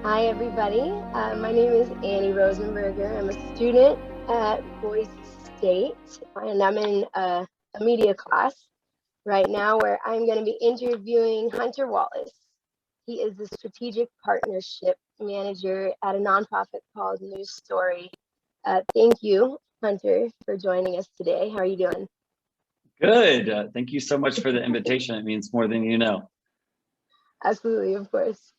Hi, everybody. My name is Annie Rosenberger. I'm a student at Boise State, and I'm in a media class right now where I'm going to be interviewing Hunter Wallace. He is the strategic partnership manager at a nonprofit called News Story. Thank you, Hunter, for joining us today. How are you doing? Good. Thank you so much for the invitation. It means more than you know. Absolutely, of course.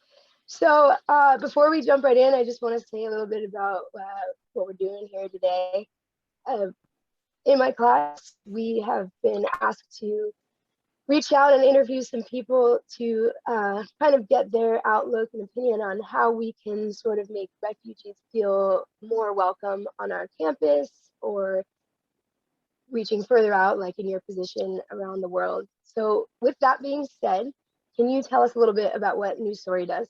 So before we jump right in, I just want to say a little bit about what we're doing here today. Uh, in my class, we have been asked to reach out and interview some people to kind of get their outlook and opinion on how we can sort of make refugees feel more welcome on our campus or reaching further out, like in your position around the world. So with that being said, can you tell us a little bit about what News Story does?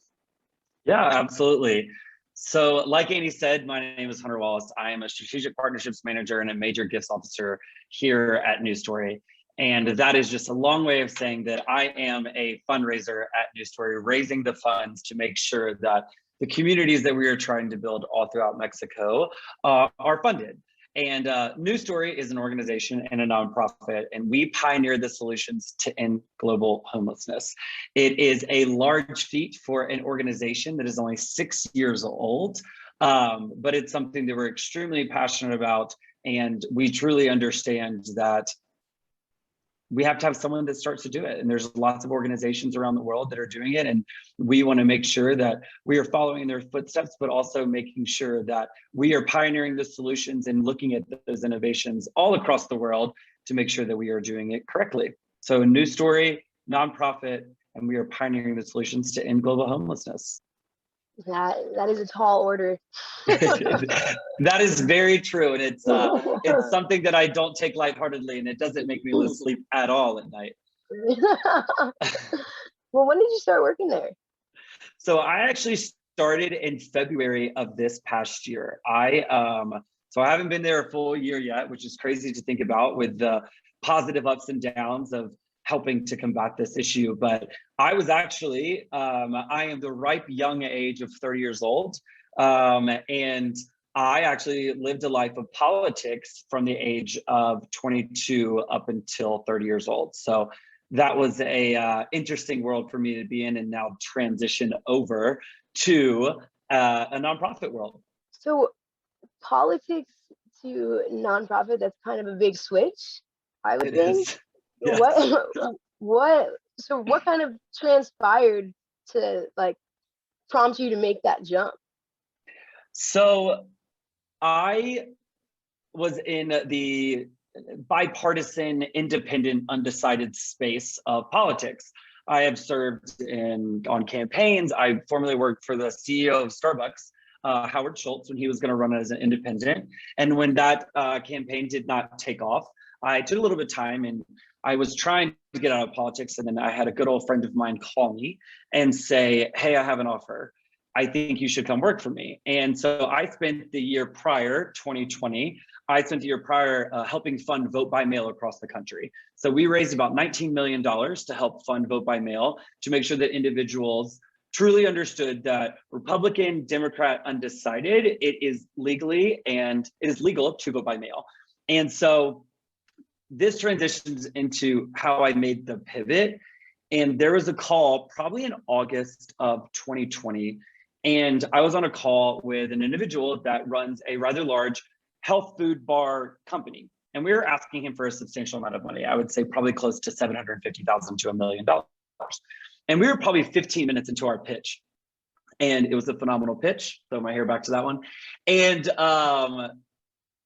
Yeah, absolutely. So, like Annie said, my name is Hunter Wallace. I am a strategic partnerships manager and a major gifts officer here at News Story. And that is just a long way of saying that I am a fundraiser at News Story, raising the funds to make sure that the communities that we are trying to build all throughout Mexico are funded. And News Story is an organization and a nonprofit, and we pioneer the solutions to end global homelessness. It is a large feat for an organization that is only 6 years old, but it's something that we're extremely passionate about, and we truly understand that we have to have someone that starts to do it. And there's lots of organizations around the world that are doing it. And we want to make sure that we are following in their footsteps, but also making sure that we are pioneering the solutions and looking at those innovations all across the world to make sure that we are doing it correctly. So News Story, nonprofit, and we are pioneering the solutions to end global homelessness. That is a tall order. That is very true, and it's something that I don't take lightheartedly, and it doesn't make me lose sleep at all at night. Well, when did you start working there? So I actually started in February of this past year. So I haven't been there a full year yet, which is crazy to think about with the positive ups and downs of helping to combat this issue. But I was actually, I am the ripe young age of 30 years old. And I actually lived a life of politics from the age of 22 up until 30 years old. So that was a interesting world for me to be in, and now transition over to a nonprofit world. So politics to nonprofit, that's kind of a big switch, I would think. Is. Yes. What kind of transpired to like prompt you to make that jump? So I was in the bipartisan, independent, undecided space of politics. I have served on campaigns. I formerly worked for the CEO of Starbucks, Howard Schultz, when he was going to run as an independent. And when that campaign did not take off, I took a little bit of time and I was trying to get out of politics. And then I had a good old friend of mine call me and say, "Hey, I have an offer. I think you should come work for me." And so I spent the year prior, 2020, helping fund vote by mail across the country. So we raised about $19 million to help fund vote by mail, to make sure that individuals truly understood that Republican, Democrat, undecided, it is legal to vote by mail. And so this transitions into how I made the pivot. And there was a call probably in August of 2020. And I was on a call with an individual that runs a rather large health food bar company. And we were asking him for a substantial amount of money. I would say probably close to $750,000 to $1 million. And we were probably 15 minutes into our pitch. And it was a phenomenal pitch. Throw my hair back to that one. And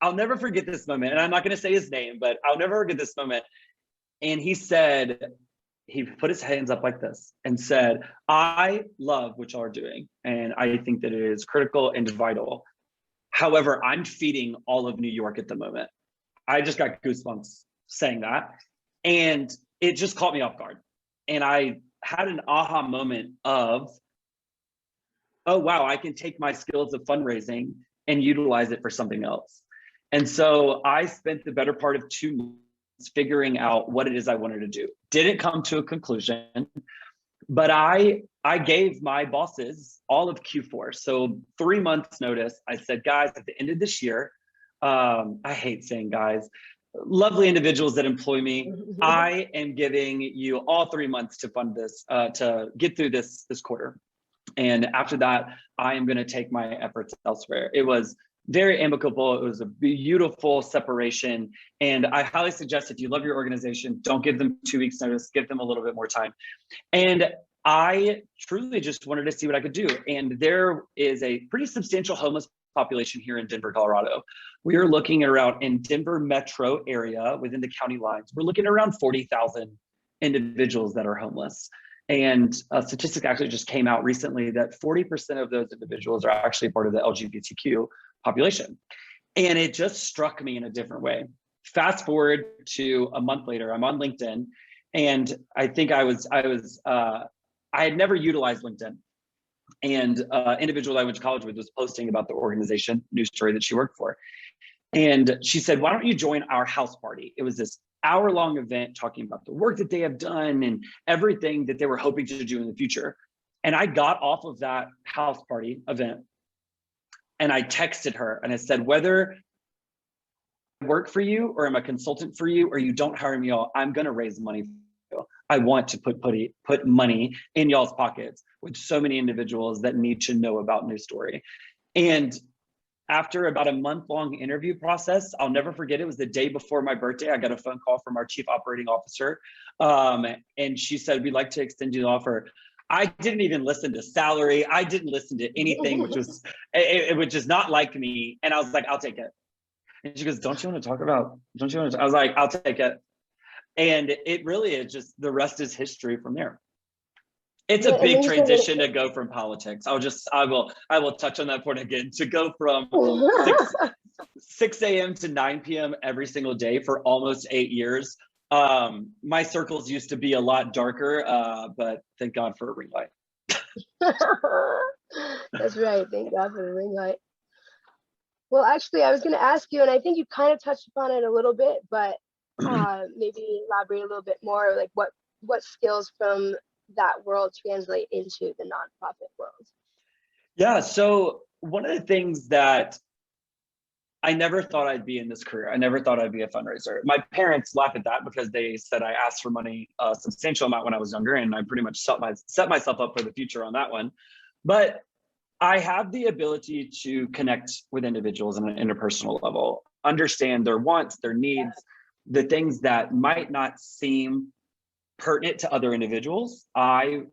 I'll never forget this moment. And I'm not going to say his name, but I'll never forget this moment. And he put his hands up like this and said, "I love what y'all are doing. And I think that it is critical and vital. However, I'm feeding all of New York at the moment." I just got goosebumps saying that. And it just caught me off guard. And I had an aha moment of, oh, wow, I can take my skills of fundraising and utilize it for something else. And so I spent the better part of 2 months figuring out what it is I wanted to do. Didn't come to a conclusion, but I I gave my bosses all of Q4. So 3 months notice. I said, guys, at the end of this year, I hate saying guys, lovely individuals that employ me, I am giving you all 3 months to fund this, to get through this quarter. And after that, I am going to take my efforts elsewhere. It was very amicable. It was a beautiful separation. And I highly suggest, if you love your organization, don't give them 2 weeks notice, give them a little bit more time. And I truly just wanted to see what I could do. And there is a pretty substantial homeless population here in Denver, Colorado. We are looking at around, in Denver metro area within the county lines, we're looking at around 40,000 individuals that are homeless. And a statistic actually just came out recently that 40% of those individuals are actually part of the LGBTQ population. And it just struck me in a different way. Fast forward to a month later, I'm on LinkedIn, and I think I had never utilized LinkedIn. And individual I went to college with was posting about the organization, news story that she worked for. And she said, why don't you join our house party? It was this hour-long event talking about the work that they have done and everything that they were hoping to do in the future. And I got off of that house party event and I texted her and I said, whether I work for you or I'm a consultant for you or you don't hire me all, I'm going to raise money. I want to put money in y'all's pockets with so many individuals that need to know about News Story. And after about a month-long interview process, I'll never forget, it was the day before my birthday. I got a phone call from our chief operating officer. And she said, we'd like to extend you the offer. I didn't even listen to salary. I didn't listen to anything, which was, it was just not like me. And I was like, I'll take it. And she goes, don't you want to talk about, I was like, I'll take it. And it really is just, the rest is history from there. It's a big transition to go from politics. I will touch on that point again, to go from 6 a.m. to 9 p.m. every single day for almost 8 years. My circles used to be a lot darker, but thank God for a ring light. That's right. Thank God for the ring light. Well, actually, I was going to ask you, and I think you kind of touched upon it a little bit, but maybe elaborate a little bit more, like what skills from that world translate into the nonprofit world? Yeah, so one of the things that I never thought I'd be in this career, I never thought I'd be a fundraiser. My parents laugh at that because they said I asked for money a substantial amount when I was younger, and I pretty much set myself up for the future on that one. But I have the ability to connect with individuals on an interpersonal level, understand their wants, their needs, the things that might not seem pertinent to other individuals. I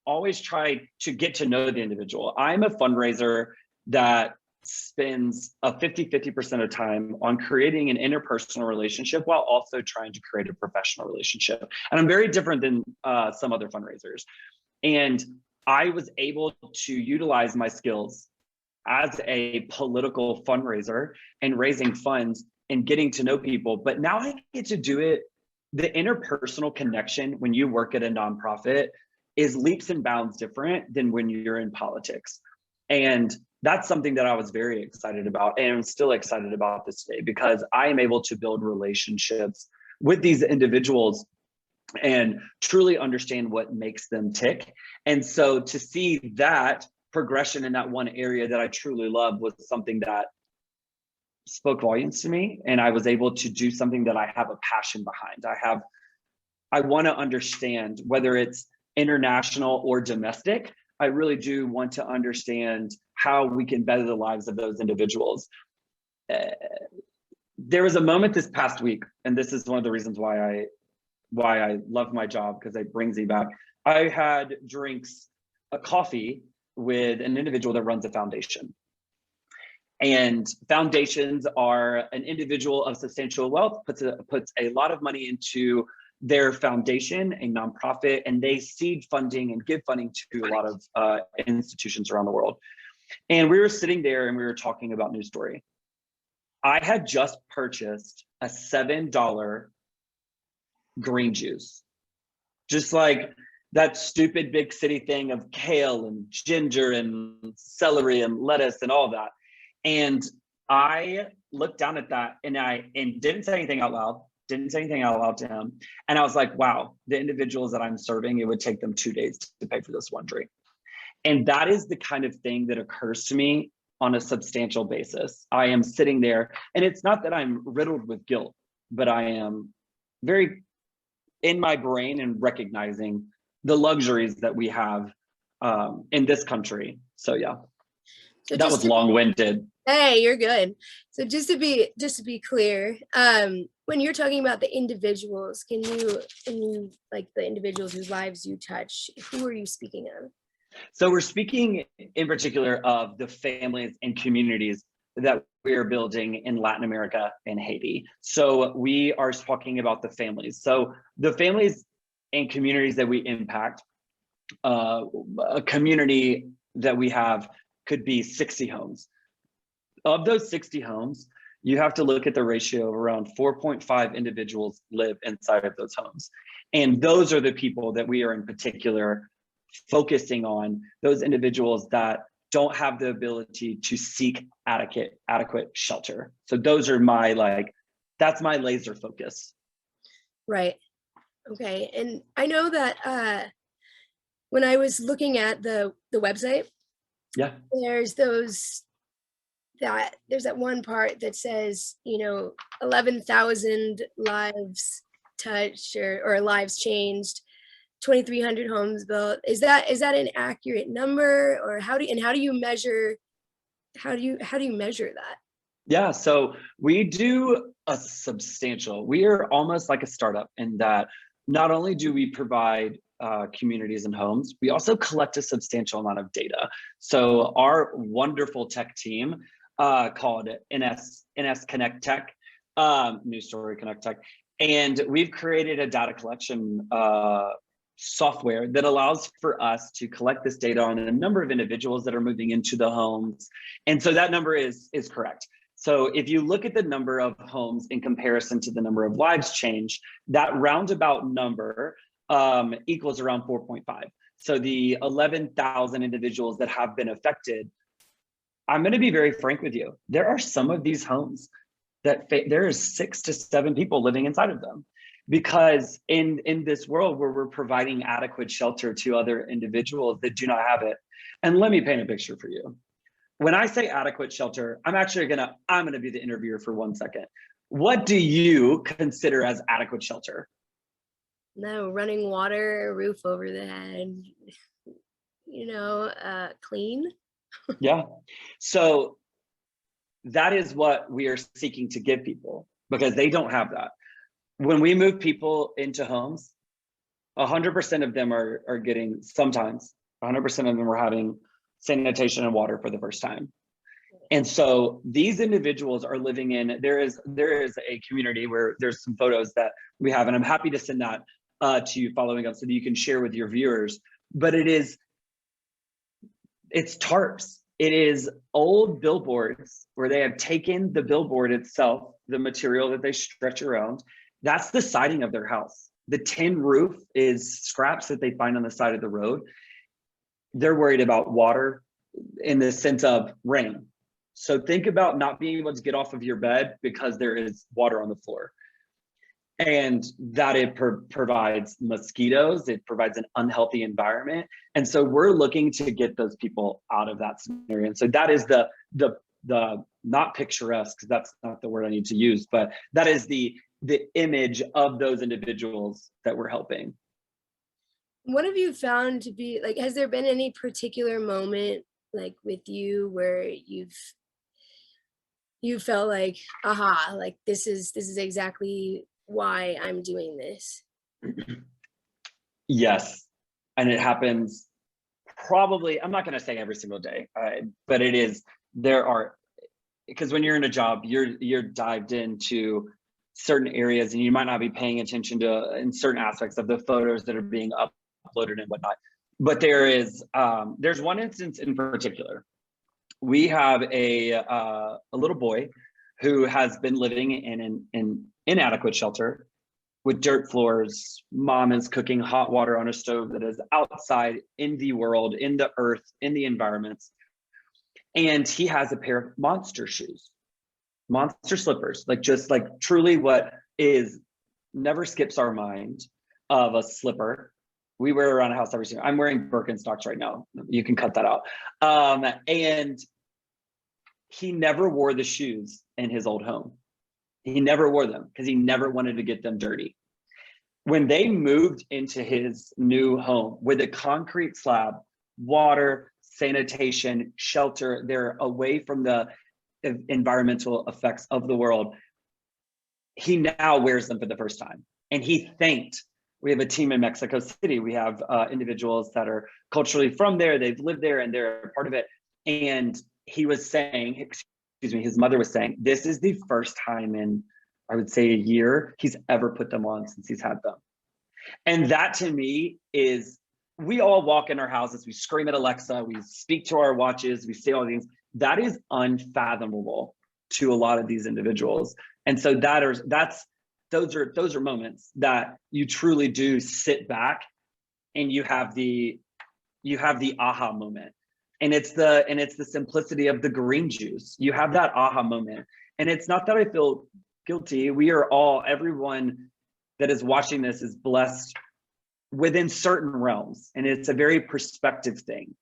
always try to get to know the individual. I'm a fundraiser that spends a 50% of time on creating an interpersonal relationship while also trying to create a professional relationship. And I'm very different than some other fundraisers. And I was able to utilize my skills as a political fundraiser and raising funds and getting to know people. But now I get to do it. The interpersonal connection when you work at a nonprofit is leaps and bounds different than when you're in politics. And that's something that I was very excited about, and I'm still excited about this day, because I am able to build relationships with these individuals and truly understand what makes them tick. And so to see that progression in that one area that I truly love was something that spoke volumes to me, and I was able to do something that I have a passion behind. I want to understand, whether it's international or domestic, I really do want to understand how we can better the lives of those individuals. There was a moment this past week, and this is one of the reasons why I love my job, because it brings me back. I had a coffee with an individual that runs a foundation. And foundations are an individual of substantial wealth puts a lot of money into their foundation, a nonprofit, and they seed funding and give funding to a lot of institutions around the world. And we were sitting there and we were talking about News Story. I had just purchased a $7 green juice, just like that stupid big city thing of kale and ginger and celery and lettuce and all that. And I looked down at that and didn't say anything out loud. didn't say anything out loud to him. And I was like, wow, the individuals that I'm serving, it would take them 2 days to pay for this one drink. And that is the kind of thing that occurs to me on a substantial basis. I am sitting there, and it's not that I'm riddled with guilt, but I am very in my brain and recognizing the luxuries that we have in this country. So yeah, So that was long-winded. Hey, you're good. So just to be clear, when you're talking about the individuals, can you like the individuals whose lives you touch, who are you speaking of? So we're speaking in particular of the families and communities that we are building in Latin America and Haiti. So we are talking about the families. So the families and communities that we impact, a community that we have could be 60 homes. Of those 60 homes, you have to look at the ratio of around 4.5 individuals live inside of those homes. And those are the people that we are in particular focusing on, those individuals that don't have the ability to seek adequate shelter. So those are that's my laser focus. Right. Okay. And I know that when I was looking at the website, yeah, there's that one part that says, 11,000 lives touched or lives changed, 2,300 homes built. Is that an accurate number, or how do you measure that? Yeah, so we do we are almost like a startup in that not only do we provide communities and homes, we also collect a substantial amount of data. So our wonderful tech team called NS Connect Tech, News Story Connect Tech, and we've created a data collection software that allows for us to collect this data on a number of individuals that are moving into the homes. And so that number is correct. So if you look at the number of homes in comparison to the number of lives changed, that roundabout number equals around 4.5. So the 11,000 individuals that have been affected, I'm going to be very frank with you. There are some of these homes that there is 6 to 7 people living inside of them, because in this world where we're providing adequate shelter to other individuals that do not have it. And let me paint a picture for you. When I say adequate shelter, I'm gonna be the interviewer for 1 second. What do you consider as adequate shelter? No, running water, roof over the head, clean. Yeah. So that is what we are seeking to give people, because they don't have that. When we move people into homes, 100% of them are getting, sometimes 100% of them are having sanitation and water for the first time. And so these individuals are living in, there is a community where there's some photos that we have, and I'm happy to send that to you following up so that you can share with your viewers. But it's tarps. It is old billboards where they have taken the billboard itself, the material that they stretch around. That's the siding of their house. The tin roof is scraps that they find on the side of the road. They're worried about water in the sense of rain. So think about not being able to get off of your bed because there is water on the floor. And that it provides mosquitoes, it provides an unhealthy environment. And so we're looking to get those people out of that scenario. And so that is the not picturesque, because that's not the word I need to use, but that is the image of those individuals that we're helping. What have you found to be like, has there been any particular moment like with you where you felt like, aha, like this is exactly why I'm doing this? Yes. And it happens probably, I'm not going to say every single day, but because when you're in a job, you're dived into certain areas and you might not be paying attention to in certain aspects of the photos that are being uploaded and whatnot. But there's one instance in particular. We have a little boy who has been living in an inadequate shelter with dirt floors. Mom is cooking hot water on a stove that is outside in the world, in the earth, in the environments. And he has a pair of monster shoes, monster slippers, just truly what is never skips our mind of a slipper. We wear around a house every single. I'm wearing Birkenstocks right now. You can cut that out. And he never wore the shoes in his old home. He never wore them because he never wanted to get them dirty. When they moved into his new home with a concrete slab, water, sanitation, shelter, they're away from the environmental effects of the world. He now wears them for the first time. And he thanked, we have a team in Mexico City. We have individuals that are culturally from there. They've lived there and they're a part of it. And he was saying, his mother was saying, this is the first time in, I would say, a year he's ever put them on since he's had them. And that to me is, we all walk in our houses, we scream at Alexa, we speak to our watches, we say all these. That is unfathomable to a lot of these individuals. And so those are moments that you truly do sit back and you have the aha moment. And it's the simplicity of the green juice. You have that aha moment. And it's not that I feel guilty. We are all, everyone that is watching this is blessed within certain realms. And it's a very perspective thing.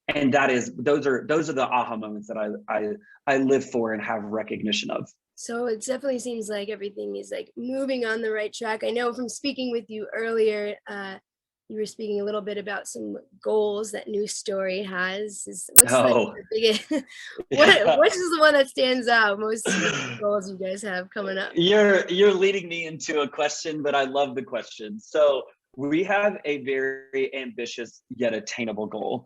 And those are the aha moments that I live for and have recognition of. So it definitely seems like everything is like moving on the right track. I know from speaking with you earlier, you were speaking a little bit about some goals that New Story has. Which is the one that stands out most of the goals you guys have coming up? You're leading me into a question, but I love the question. So we have a very ambitious yet attainable goal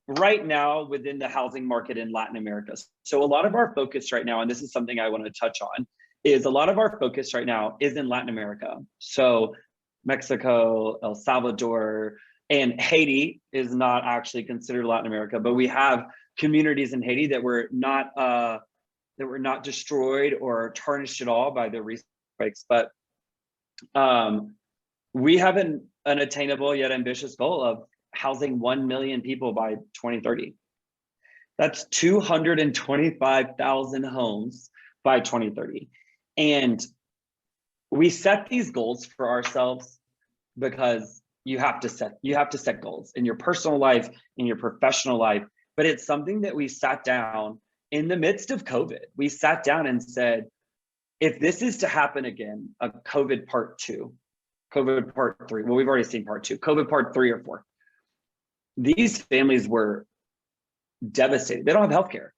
right now within the housing market in Latin America. So a lot of our focus right now, and this is something I want to touch on, is a lot of our focus right now is in Latin America. So Mexico, El Salvador, and Haiti is not actually considered Latin America, but we have communities in Haiti that were not destroyed or tarnished at all by the recent quakes. But we have an attainable yet ambitious goal of housing 1 million people by 2030. That's 225,000 homes by 2030. And we set these goals for ourselves because you have to set goals in your personal life, in your professional life. But it's something that we sat down in the midst of COVID. We sat down and said, if this is to happen again, a COVID part 2, COVID part 3, well, we've already seen part 2, COVID part 3 or 4. These families were devastated. They don't have healthcare.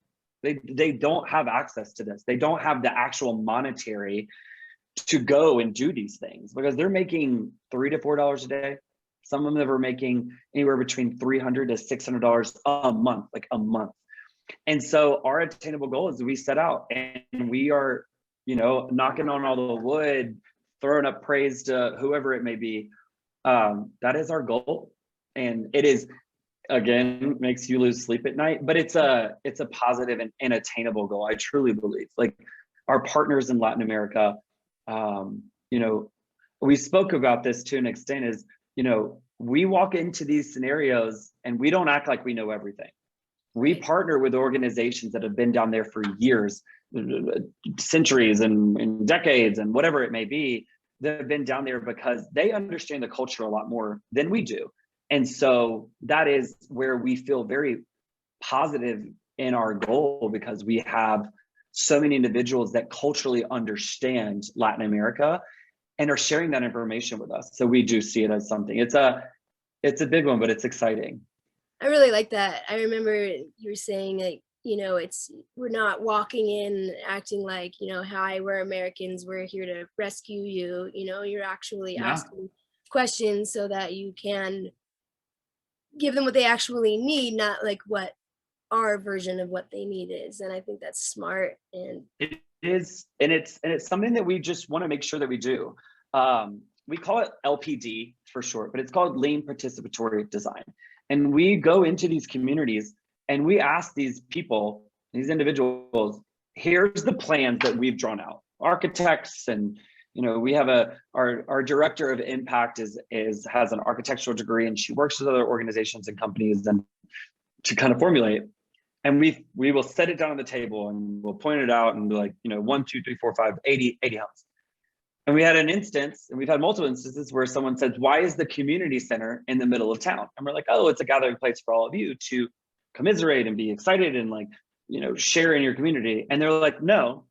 They don't have access to this. They don't have the actual monetary to go and do these things because they're making $3 to $4 a day. Some of them are making anywhere between $300 to $600 a month, like a month. And so our attainable goal is we set out and we are, knocking on all the wood, throwing up praise to whoever it may be. That is our goal. And it is, again, makes you lose sleep at night, but it's a positive and attainable goal. I truly believe, like our partners in Latin America, we spoke about this to an extent is, we walk into these scenarios and we don't act like we know everything. We partner with organizations that have been down there for years, centuries and decades and whatever it may be, that have been down there because they understand the culture a lot more than we do. And so that is where we feel very positive in our goal because we have so many individuals that culturally understand Latin America and are sharing that information with us. So we do see it as something. It's a big one, but it's exciting. I really like that. I remember you were saying like, we're not walking in acting like, hi, we're Americans, we're here to rescue you. You're actually asking questions so that you can give them what they actually need, not like what our version of what they need is. And I think that's smart. And it is, and it's something that we just want to make sure that we do. We call it LPD for short, but it's called Lean Participatory Design. And we go into these communities and we ask these people, these individuals, here's the plans that we've drawn out. Architects and we have our director of impact has an architectural degree and she works with other organizations and companies and to kind of formulate. And we will set it down on the table and we'll point it out and be like, 1, 2, 3, 4, 5, 80 homes. And we had an instance, and we've had multiple instances where someone says, why is the community center in the middle of town? And we're like, oh, it's a gathering place for all of you to commiserate and be excited and like, share in your community. And they're like, no,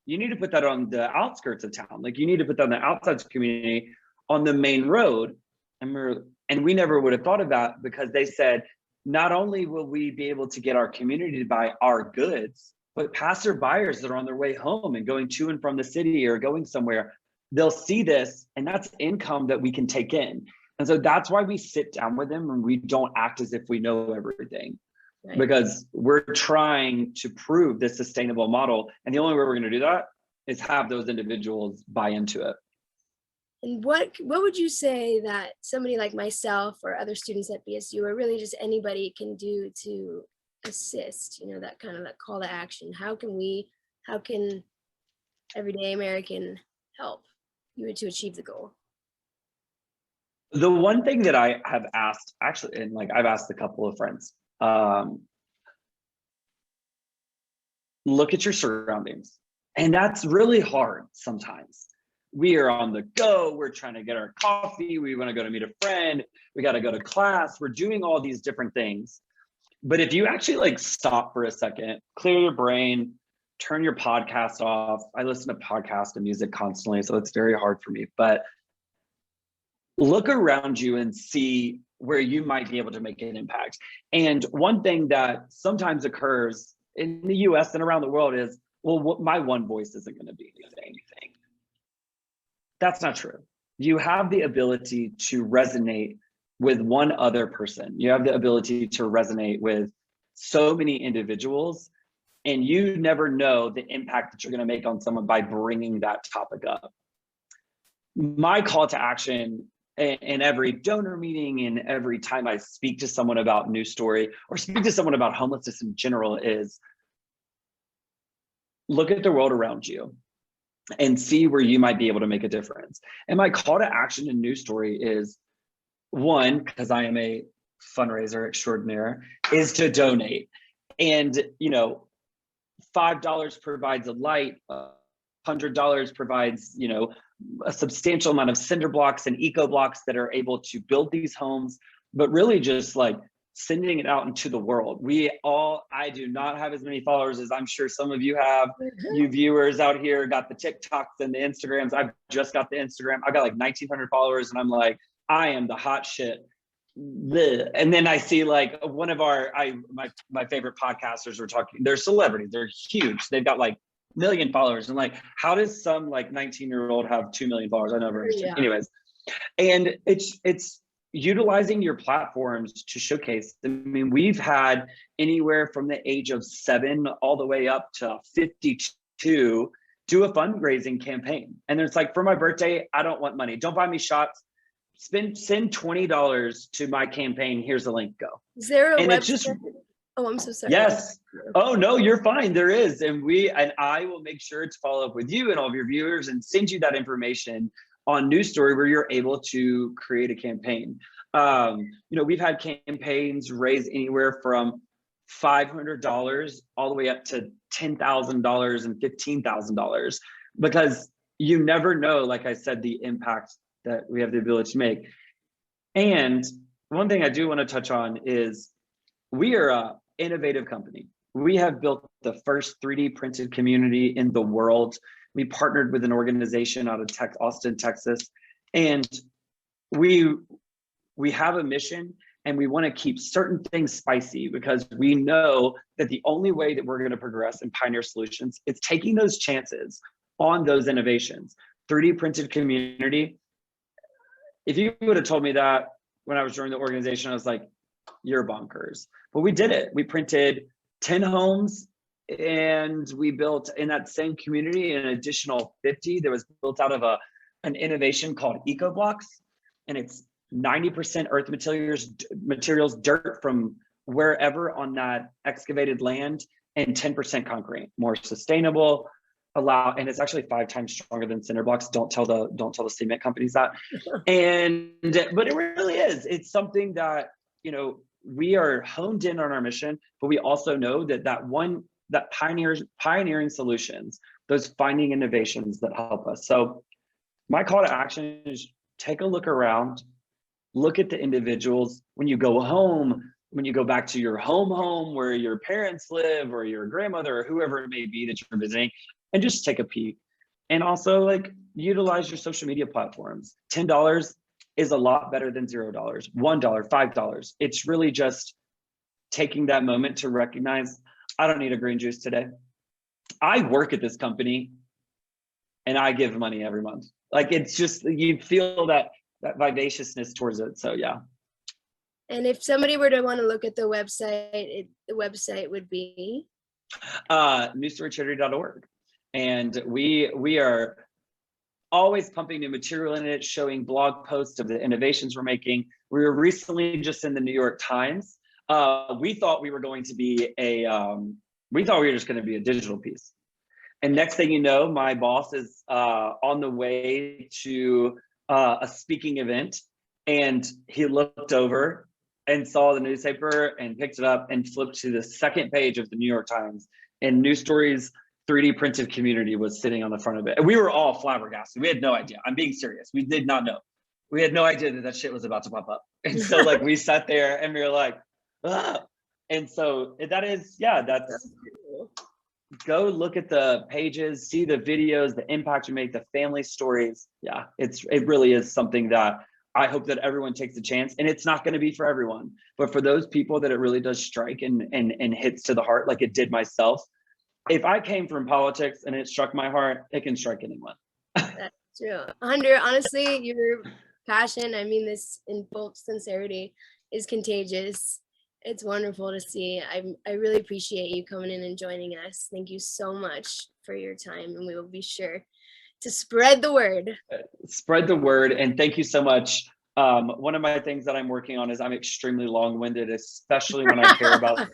you need to put that on the outskirts of town. Like you need to put that on the outside of the community on the main road. And we never would have thought of that, because they said, not only will we be able to get our community to buy our goods, but passer buyers that are on their way home and going to and from the city or going somewhere, they'll see this, and that's income that we can take in. And so that's why we sit down with them and we don't act as if we know everything, right? Because we're trying to prove this sustainable model. And the only way we're going to do that is have those individuals buy into it. And what would you say that somebody like myself or other students at BSU, or really just anybody, can do to assist, that kind of that call to action? How can everyday American help you to achieve the goal? The one thing that I have asked, actually, and like I've asked a couple of friends, look at your surroundings. And that's really hard sometimes. We are on the go, we're trying to get our coffee, we want to go to meet a friend, we got to go to class, we're doing all these different things. But if you actually like stop for a second, clear your brain, turn your podcast off. I listen to podcasts and music constantly, so it's very hard for me. But look around you and see where you might be able to make an impact. And one thing that sometimes occurs in the US and around the world is, well, my one voice isn't going to be anything. That's not true. You have the ability to resonate with one other person. You have the ability to resonate with so many individuals, and you never know the impact that you're going to make on someone by bringing that topic up. My call to action in every donor meeting and every time I speak to someone about News Story or speak to someone about homelessness in general is, look at the world around you and see where you might be able to make a difference. And my call to action in News Story is, one, because I am a fundraiser extraordinaire, is to donate. And, $5 provides a light, $100 provides, a substantial amount of cinder blocks and eco blocks that are able to build these homes, but really just like sending it out into the world. I do not have as many followers as I'm sure some of you have. You viewers out here got the TikToks and the Instagrams. I've just got the Instagram. I got like 1,900 followers, and I'm like, I am the hot shit. And then I see like one of my favorite podcasters were talking, they're celebrities, they're huge. They've got like 1 million followers. And like, how does some like 19-year-old have 2 million followers? I never understood. Yeah. Anyways, and it's utilizing your platforms to showcase. I mean, we've had anywhere from the age of 7 all the way up to 52 do a fundraising campaign. And it's like, for my birthday, I don't want money. Don't buy me shots. Send $20 to my campaign. Here's the link. Go. Is there a website? Oh, I'm so sorry. Yes. Oh no, you're fine. There is, and I will make sure to follow up with you and all of your viewers and send you that information on News Story where you're able to create a campaign. We've had campaigns raise anywhere from $500 all the way up to $10,000 and $15,000, because you never know, like I said, the impact that we have the ability to make. And one thing I do want to touch on is we are an innovative company. We have built the first 3D printed community in the world. We partnered with an organization out of Austin, Texas, and we have a mission, and we want to keep certain things spicy because we know that the only way that we're going to progress and pioneer solutions is taking those chances on those innovations. 3D printed community. If you would have told me that when I was joining the organization, I was like, you're bonkers. But we did it. We printed 10 homes, and we built in that same community an additional 50 that was built out of an innovation called Eco Blocks. And it's 90% earth materials, dirt from wherever on that excavated land, and 10% concrete, more sustainable, and it's actually 5 times stronger than cinder blocks. Don't tell the cement companies that. But it really is. It's something that, we are honed in on our mission, but we also know that pioneering solutions, those finding innovations that help us. So my call to action is take a look around, look at the individuals. When you go home, when you go back to your home where your parents live or your grandmother or whoever it may be that you're visiting, and just take a peek. And also like utilize your social media platforms. $10 is a lot better than $0, $1, $5. It's really just taking that moment to recognize, I don't need a green juice today. I work at this company and I give money every month. Like, it's just, you feel that vivaciousness towards it. So yeah. And if somebody were to want to look at the website, the website would be newstorycharity.org. And we are always pumping new material in it, showing blog posts of the innovations we're making. We were recently just in the New York Times. We thought we were going to be we thought we were just going to be a digital piece. And next thing you know, my boss is on the way to a speaking event, and he looked over and saw the newspaper and picked it up and flipped to the second page of the New York Times, and News Story's 3D printed community was sitting on the front of it. And we were all flabbergasted. We had no idea. I'm being serious. We did not know. We had no idea that shit was about to pop up. And so like we sat there and we were like, ah. And so that is, yeah, that's, go look at the pages, see the videos, the impact you make, the family stories. Yeah, it really is something that I hope that everyone takes a chance. And it's not going to be for everyone, but for those people that it really does strike and hits to the heart, like it did myself. If I came from politics and it struck my heart, it can strike anyone. That's true. Hunter, honestly, your passion, I mean this in full sincerity, is contagious. It's wonderful to see. I really appreciate you coming in and joining us. Thank you so much for your time, and we will be sure to spread the word. Spread the word, and thank you so much. One of my things that I'm working on is I'm extremely long-winded, especially when I care about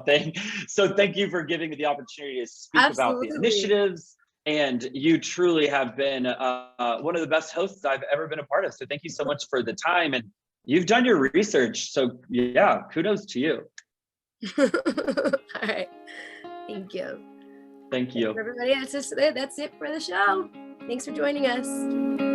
thing. So thank you for giving me the opportunity to speak about the initiatives. And you truly have been one of the best hosts I've ever been a part of. So thank you so much for the time, and you've done your research. So yeah, kudos to you. All right. Thank you. Thank you. Everybody, that's it for the show. Thanks for joining us.